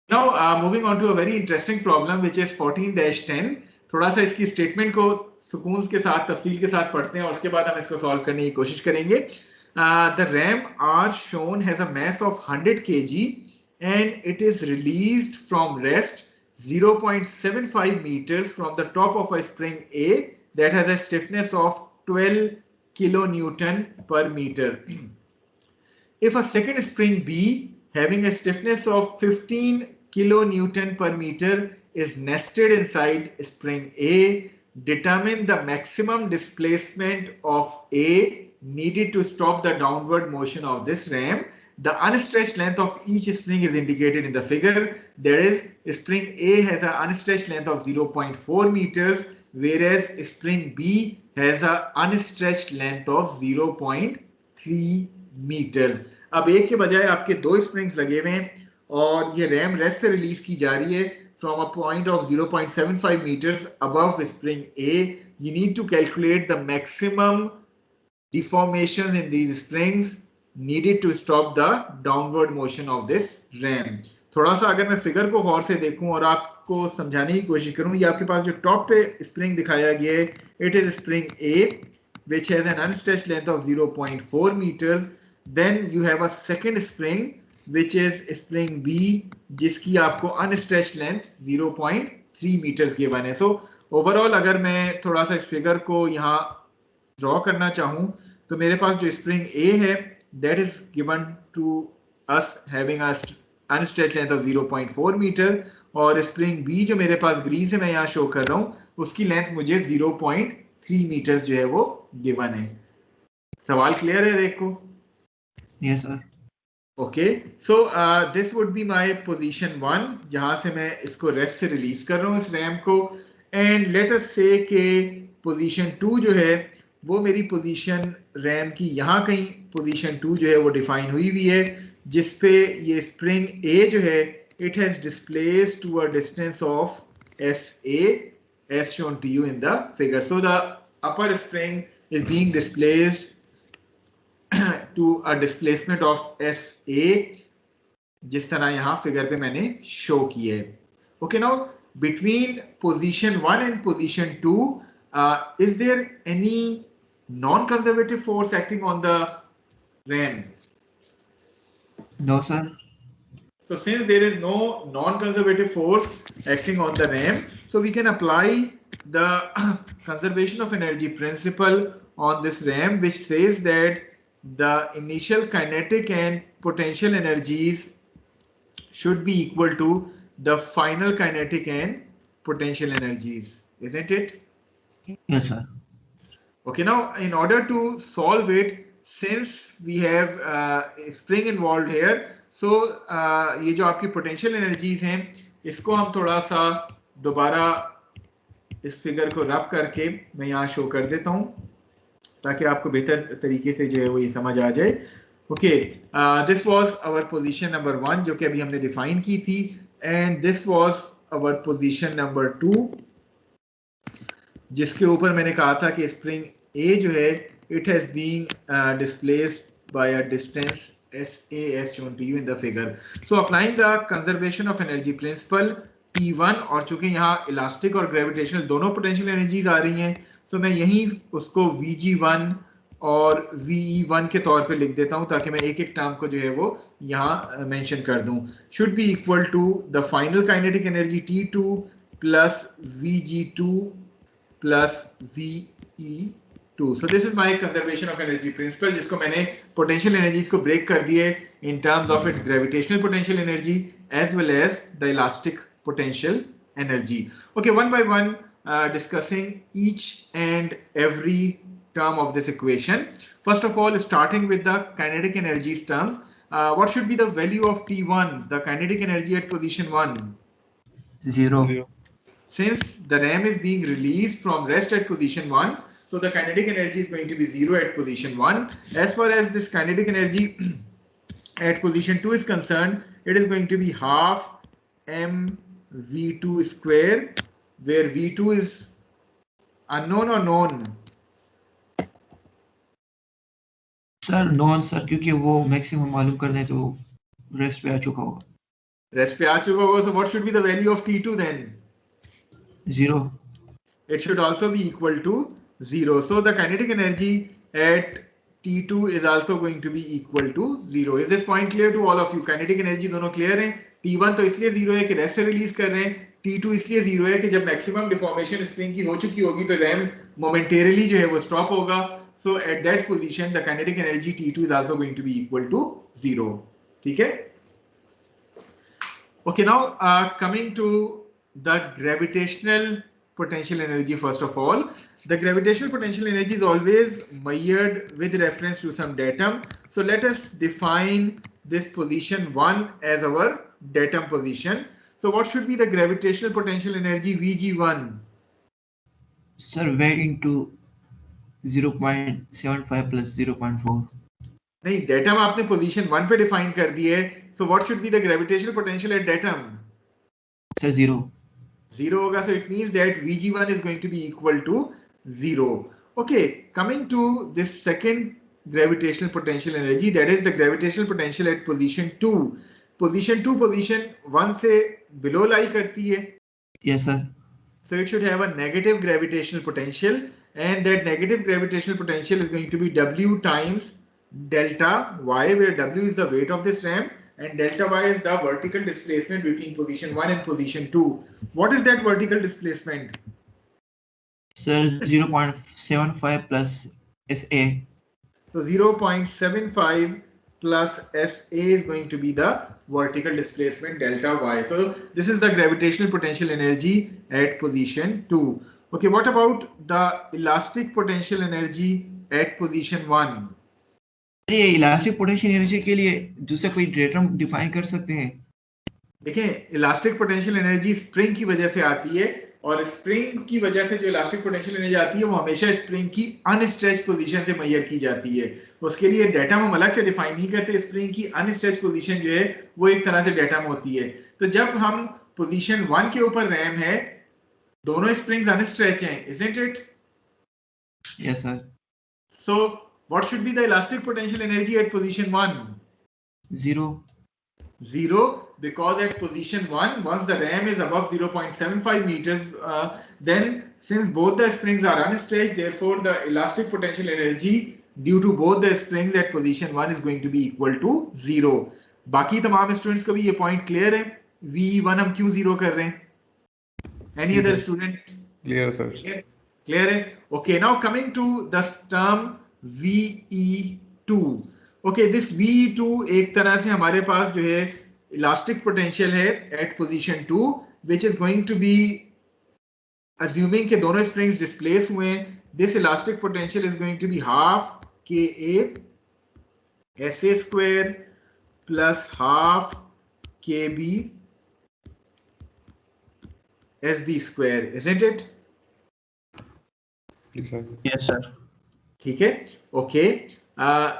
Now, moving on to a very interesting problem, which is 14-10. थोड़ा सा इसकी statement को सुकून के साथ तफसील के साथ पढ़ते हैं और उसके बाद हम इसको सॉल्व करने की कोशिश करेंगे. The RAM R shown has a mass of 100 kg and it is released from rest 0.75 meters from the top of a spring A that has a stiffness of 12 kilonewton per meter. If a second spring B having a stiffness of 15 kilonewton per meter is nested inside spring A, determine the maximum displacement of A needed to stop the downward motion of this ram. The unstretched length of each spring is indicated in the figure. There is spring A has an unstretched length of 0.4 meters, whereas spring B has an unstretched length of 0.3 metre. अब एक के बजाय आपके दो springs लगे हुए हैं और ये रैम रेस्ट से रिलीज की जा रही है from a point of 0.75 meters above spring A. You need to calculate the maximum deformation in these springs needed to stop the downward motion of this ram. थोड़ा सा अगर मैं फिगर को गौर से देखूं और आपको समझाने की कोशिश करूं, ये आपके पास जो टॉप पे स्प्रिंग दिखाया गया है, it is spring A which has an unstretched length of 0.4 meters. Then you have a second spring which is spring B जिसकी आपको unstretched length 0.3 meters given है. So overall अगर मैं थोड़ा सा इस फिगर को यहाँ ड्रॉ करना चाहूँ तो मेरे पास जो स्प्रिंग A है that is given to us having a unstretched length of 0.4 meter और स्प्रिंग B जो मेरे पास ग्रीन से मैं यहाँ शो कर रहा हूँ उसकी लेंथ मुझे 0.3 मीटर्स जो है वो गिवन है. सवाल क्लियर है देखो? Yes sir. Okay, so this would be my position 1 जहां से मैं इसको रेस्ट से रिलीज कर रहा हूं इस रैम को. एंड लेट अस से कि पोजीशन 2 जो है वो मेरी पोजीशन रैम की यहाँ कहीं पोजीशन 2 जो है वो डिफाइन हुई है जिस पे ये स्प्रिंग A जो है it has displaced to a distance of SA as shown to you in the figure. So the upper spring is being displaced to a displacement of SA जिस तरह यहाँ फिगर पे मैंने शो किया है. Okay, now between position 1 and position 2 is there any non-conservative force acting on the ram? No sir. So since there is no non-conservative force acting on the ram, so we can apply the conservation of energy principle on this ram, which says that the initial kinetic and potential energies should be equal to the final kinetic and potential energies, isn't it? Yes sir. Okay, now in order to solve it, since we have a spring involved here, so ये जो आपकी potential energies हैं इसको हम थोड़ा सा दोबारा इस फिगर को रब करके मैं यहाँ शो कर देता हूँ ताकि आपको बेहतर तरीके से जो है वो ये समझ आ जाए. Okay, this was our position number 1 जो कि अभी हमने डिफाइन की थी and this was our position number 2 जिसके ऊपर मैंने कहा था कि स्प्रिंग A जो है it has been displaced by a distance SA as shown to you in the figure. So applying the conservation of energy principle P1 और चूंकि यहाँ इलास्टिक और ग्रेविटेशनल दोनों पोटेंशियल एनर्जीज आ रही हैं तो मैं यहीं उसको VG1 और VE1 के तौर पे लिख देता हूं ताकि मैं एक एक टर्म को जो है वो यहाँ मेंशन कर दूं. Should be equal to the final kinetic energy T2 plus VG2 plus VE2. So this is my conservation of energy principle जिसको मैंने पोटेंशियल एनर्जीज को ब्रेक कर दिए in terms of its gravitational potential energy as well as the elastic potential energy. Okay, one by one discussing each and every term of this equation. First of all, starting with the kinetic energies terms, what should be the value of T1, the kinetic energy at position 1? 0. Since the ram is being released from rest at position 1, so the kinetic energy is going to be 0 at position 1. As far as this kinetic energy at position 2 is concerned, it is going to be half mv2 square, where v2 is unknown or known? Sir non sir, क्योंकि वो maximum मालूम करना है तो rest पे आ चुका होगा. Rest पे आ चुका होगा, so what should be the value of T2 then? 0. It should also be equal to 0. So the kinetic energy at T2 is also going to be equal to 0. Is this point clear to all of you? Kinetic energy दोनों clear हैं? T1 तो इसलिए 0 है कि rest से release कर रहे हैं, T2 इसलिए 0 है कि जब मैक्सिमम डिफॉर्मेशन स्प्रिंग की हो चुकी होगी तो रैम मोमेंटेरली जो है वो स्टॉप होगा. So at that position the kinetic energy T2 is also going to be equal to 0. ठीक है? Okay, now coming to the gravitational potential energy. First of all, the gravitational potential energy is always measured with reference to some datum. So let us define this position 1 as our datum position. So what should be the gravitational potential energy Vg1? Sir, weight into 0.75 plus 0.4. नहीं, datum आपने position 1 पे define कर दी है. So what should be the gravitational potential at datum? Sir, 0. 0 होगा, so it means that Vg1 is going to be equal to 0. Okay, coming to this second gravitational potential energy, that is the gravitational potential at position 2. Position 2 position 1 से below lie करती है. Yes, sir. So it should have a negative gravitational potential, and that negative gravitational potential is going to be W times delta Y, where W is the weight of this RAM and delta Y is the vertical displacement between position 1 and position 2. What is that vertical displacement? Sir, 0.75 plus SA. So 0.75 plus SA is going to be the vertical displacement delta Y. So this is the gravitational potential energy at position 2. Okay, what about the elastic potential energy at position 1? ये elastic potential energy के लिए दूसरा कोई datum define कर सकते हैं? देखें, elastic potential energy spring की वजह से आती है, और स्प्रिंग की वजह से जो इलास्टिक पोटेंशियल एनर्जी आती है वो हमेशा स्प्रिंग की अनस्ट्रेच पोजीशन से मेजर की जाती है. उसके लिए डेटम हम अलग से डिफाइन नहीं करते. स्प्रिंग की अनस्ट्रेच पोजीशन जो है वो एक तरह से डेटम होती है. तो जब हम पोजीशन 1 के ऊपर रैम है, दोनों स्प्रिंग्स अनस्ट्रेच हैं, isn't it? Yes, sir. So what should be the elastic potential energy at position 1? 0. 0, because at position 1, once the RAM is above 0.75 meters, then since both the springs are unstretched, therefore the elastic potential energy due to both the springs at position 1 is going to be equal to 0. बाकी तमाम students को भी ये point clear है? V1 हम क्यों 0 कर रहे हैं? Any other student? Clear, sir. Clear है? Okay, now coming to the term VE2. Okay, this VE2 एक तरह से हमारे पास जो है इलास्टिक पोटेंशियल है at position 2, which is going to be assuming कि दोनों स्प्रिंग्स डिस्प्लेस हुए हैं. This elastic potential is going to be half KA SA square plus half KB SB square, isn't it? Yes, sir. ठीक है. Okay,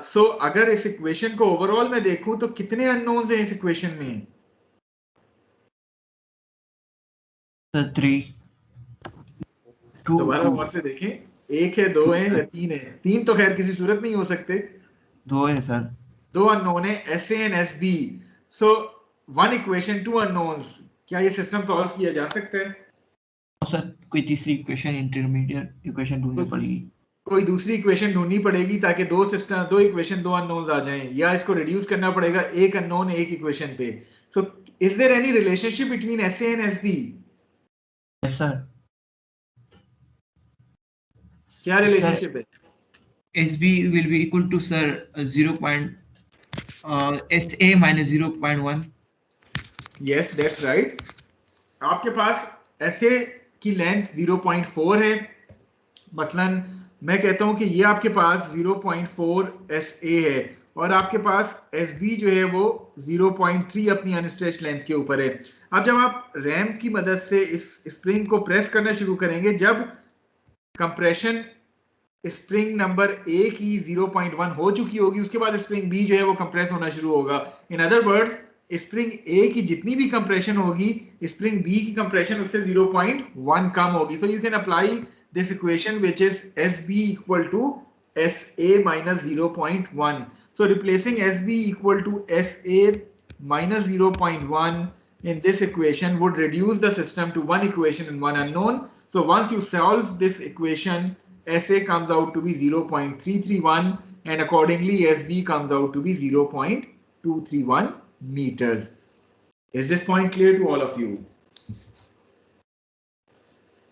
सो अगर इस equation को overall में देखूं तो कितने अननोन्स हैं इस इक्वेशन में? Sir, 3. 2. दोबारा और से देखें, 1 है, 2 है या 3 है? 3 तो खैर किसी सूरत नहीं हो सकते. 2 है सर. 2 अननोन है, SA and SB. So one equation, 2 unknowns. क्या ये सिस्टम सॉल्व किया जा सकता है? सर, कोई तीसरी इक्वेशन, इंटरमीडिएट इक्वेशन ढूंढनी पड़ेगी. कोई दूसरी इक्वेशन ढूंढनी पड़ेगी ताकि दो इक्वेशन, 2 अननोन्स आ जाएं, या इसको रिड्यूस करना पड़ेगा एक अननोन एक इक्वेशन पे. So is there any relationship between SA and SB? Yes sir. क्या रिलेशनशिप है? SB will be equal to sir SA minus 0.1. Yes, that's right. आपके पास SA की लेंथ 0.4 है. मसलन मैं कहता हूं कि ये आपके पास 0.4 SA है और आपके पास SB जो है वो 0.3 अपनी अनस्ट्रेच लेंथ के ऊपर है. अब जब आप रैम की मदद से इस स्प्रिंग को प्रेस करना शुरू करेंगे, जब कंप्रेशन स्प्रिंग नंबर A की 0.1 हो चुकी होगी, उसके बाद स्प्रिंग B जो है वो कंप्रेस होना शुरू होगा. In other words, spring A की जितनी भी कंप्रेशन होगी, स्प्रिंग B की कंप्रेशन उससे 0.1 कम होगी. So you can apply this equation which is SB equal to SA minus 0.1. So replacing SB equal to SA minus 0.1 in this equation would reduce the system to one equation and one unknown. So once you solve this equation, SA comes out to be 0.331 and accordingly SB comes out to be 0.231 meters. Is this point clear to all of you?